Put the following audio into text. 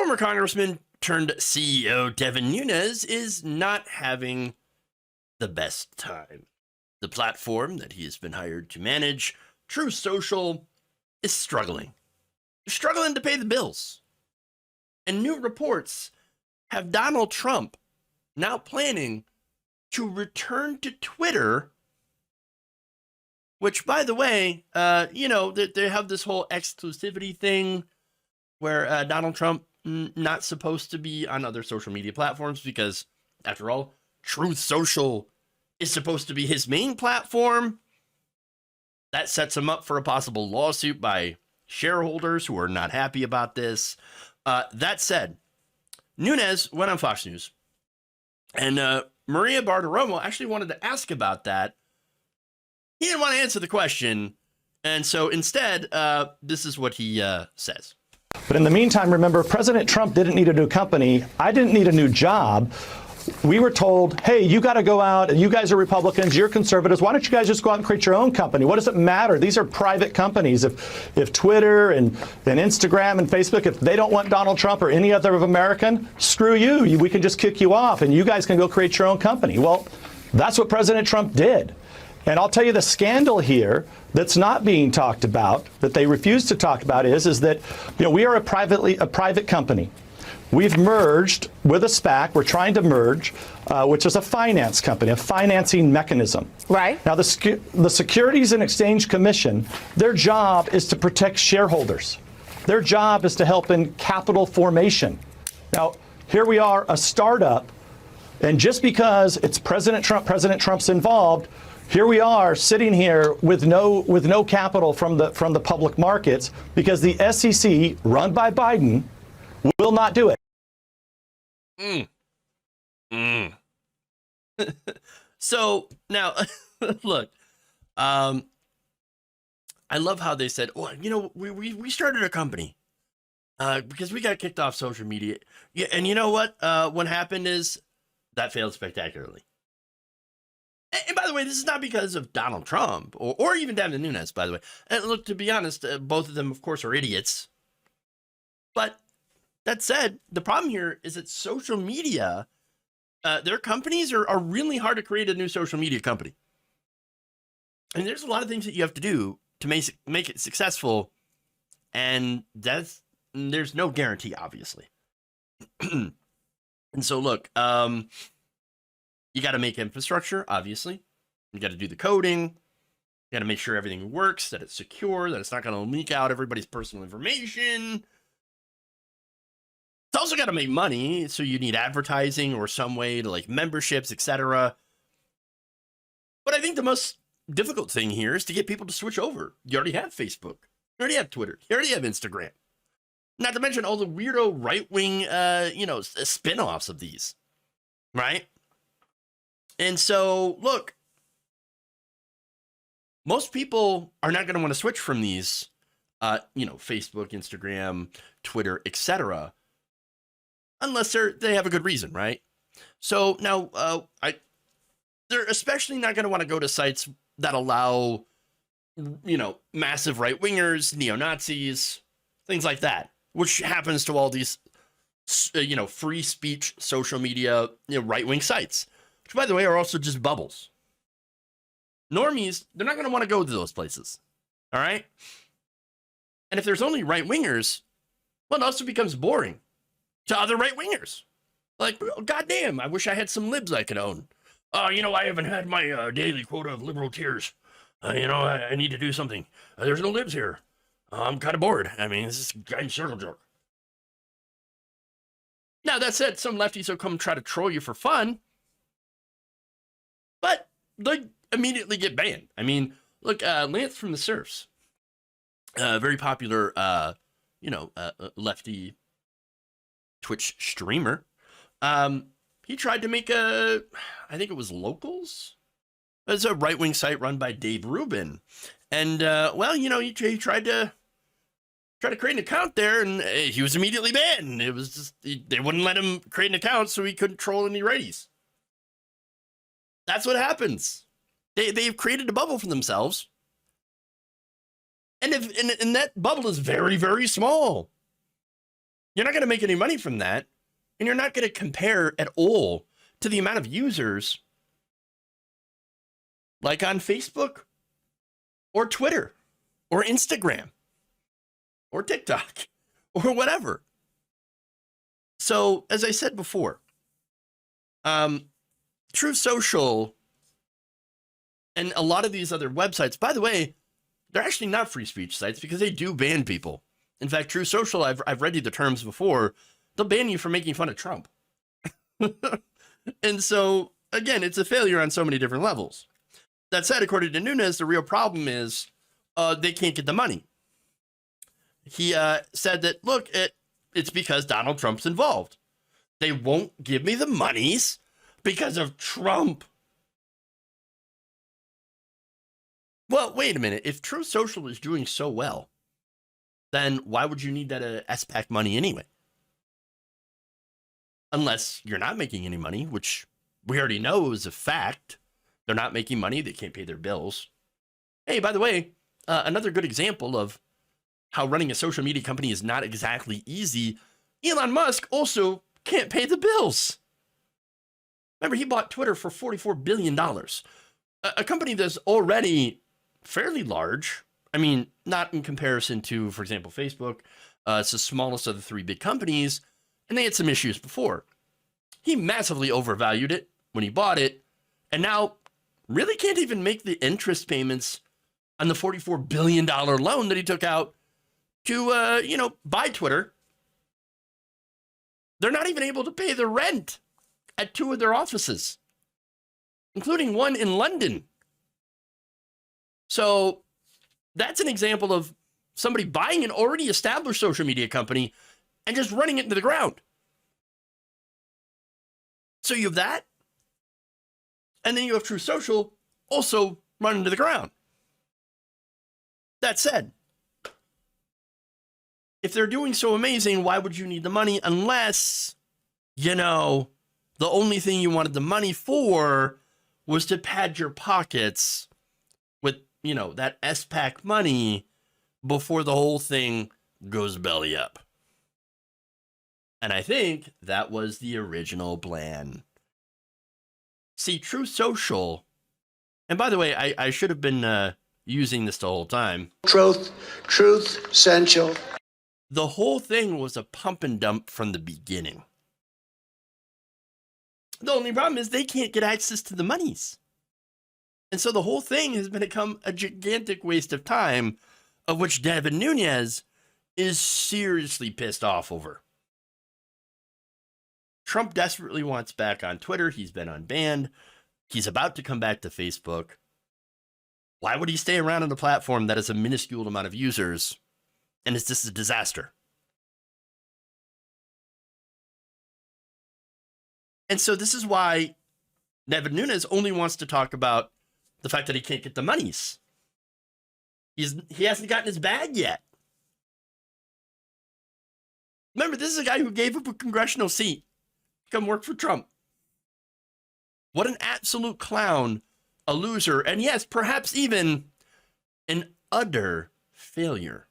former congressman turned CEO Devin Nunes is not having the best time. The platform that he has been hired to manage, Truth Social, is struggling. They're struggling to pay the bills. And new reports have Donald Trump now planning to return to Twitter, which, by the way, they have this whole exclusivity thing where Donald Trump not supposed to be on other social media platforms because, after all, Truth Social is supposed to be his main platform. That sets him up for a possible lawsuit by shareholders who are not happy about this. That said, Nunes went on Fox News, and Maria Bartiromo actually wanted to ask about that. He didn't want to answer the question, and so instead, this is what he says. But in the meantime, remember, President Trump didn't need a new company. I didn't need a new job. We were told, hey, you got to go out, and you guys are Republicans, you're conservatives. Why don't you guys just go out and create your own company? What does it matter? These are private companies. If Twitter and Instagram and Facebook, if they don't want Donald Trump or any other American, screw you. We can just kick you off, and you guys can go create your own company. Well, that's what President Trump did. And I'll tell you the scandal here that's not being talked about, that they refuse to talk about, is that we are a private company. We've merged with a SPAC. We're trying to merge, which is a finance company, a financing mechanism. Right. Now, the Securities and Exchange Commission, their job is to protect shareholders. Their job is to help in capital formation. Now, here we are, a startup, and just because it's President Trump's involved, here we are sitting here with no capital from the public markets because the SEC, run by Biden, will not do it. So now, look, I love how they said, well, we started a company because we got kicked off social media. Yeah, and you know what? What happened is that failed spectacularly. And by the way, this is not because of Donald Trump or even Devin Nunes, by the way. And look, to be honest, both of them, of course, are idiots. But that said, the problem here is that social media, their companies are really hard to create a new social media company. And there's a lot of things that you have to do to make it successful. And there's no guarantee, obviously. And so, look, you got to make infrastructure, obviously. You got to do the coding. You got to make sure everything works, that it's secure, that it's not going to leak out everybody's personal information. It's also got to make money, so you need advertising or some way to memberships, etc. But I think the most difficult thing here is to get people to switch over. You already have Facebook. You already have Twitter. You already have Instagram. Not to mention all the weirdo right-wing, spin-offs of these, right? And so, look, most people are not going to want to switch from these, Facebook, Instagram, Twitter, etc., unless they have a good reason, right? So now, they're especially not going to want to go to sites that allow, massive right-wingers, neo-Nazis, things like that, which happens to all these, free speech social media, right-wing sites. Which, by the way, are also just bubbles. Normies, they're not going to want to go to those places. All right? And if there's only right-wingers, well, it also becomes boring to other right-wingers. Like, goddamn, I wish I had some libs I could own. I haven't had my daily quota of liberal tears. I need to do something. There's no libs here. I'm kind of bored. I mean, this is a giant circle jerk. Now, that said, some lefties will come try to troll you for fun. But they immediately get banned. I mean, look, Lance from the Surfs, very popular, lefty Twitch streamer. He tried to make I think it was Locals. It's a right-wing site run by Dave Rubin. And, he tried to create an account there, and he was immediately banned. It was just, they wouldn't let him create an account, so he couldn't troll any righties. That's what happens. They've created a bubble for themselves. And that bubble is very, very small. You're not going to make any money from that. And you're not going to compare at all to the amount of users like on Facebook or Twitter or Instagram or TikTok or whatever. So, as I said before, True Social and a lot of these other websites, by the way, they're actually not free speech sites because they do ban people. In fact, True Social, I've read you the terms before, they'll ban you for making fun of Trump. And so, again, it's a failure on so many different levels. That said, according to Nunes, the real problem is they can't get the money. He said that, look, it's because Donald Trump's involved. They won't give me the monies because of Trump. Well, wait a minute. If True Social is doing so well, then why would you need that SPAC money anyway? Unless you're not making any money, which we already know is a fact. They're not making money. They can't pay their bills. Hey, by the way, another good example of how running a social media company is not exactly easy. Elon Musk also can't pay the bills. Remember, he bought Twitter for $44 billion. A company that's already fairly large. I mean, not in comparison to, for example, Facebook. It's the smallest of the three big companies, and they had some issues before. He massively overvalued it when he bought it, and now really can't even make the interest payments on the $44 billion loan that he took out to, buy Twitter. They're not even able to pay the rent at two of their offices, including one in London. So that's an example of somebody buying an already established social media company and just running it into the ground. So you have that, and then you have True Social also running to the ground. That said, if they're doing so amazing, why would you need the money unless, the only thing you wanted the money for was to pad your pockets with, that SPAC money before the whole thing goes belly up. And I think that was the original plan. See, True Social, and by the way, I should have been using this the whole time. Truth, essential. The whole thing was a pump and dump from the beginning. The only problem is they can't get access to the monies. And so the whole thing has become a gigantic waste of time, of which Devin Nunes is seriously pissed off over. Trump desperately wants back on Twitter. He's been unbanned. He's about to come back to Facebook. Why would he stay around on a platform that has a minuscule amount of users and is just a disaster? And so this is why Devin Nunes only wants to talk about the fact that he can't get the monies. He hasn't gotten his bag yet. Remember, this is a guy who gave up a congressional seat to come work for Trump. What an absolute clown, a loser, and yes, perhaps even an utter failure.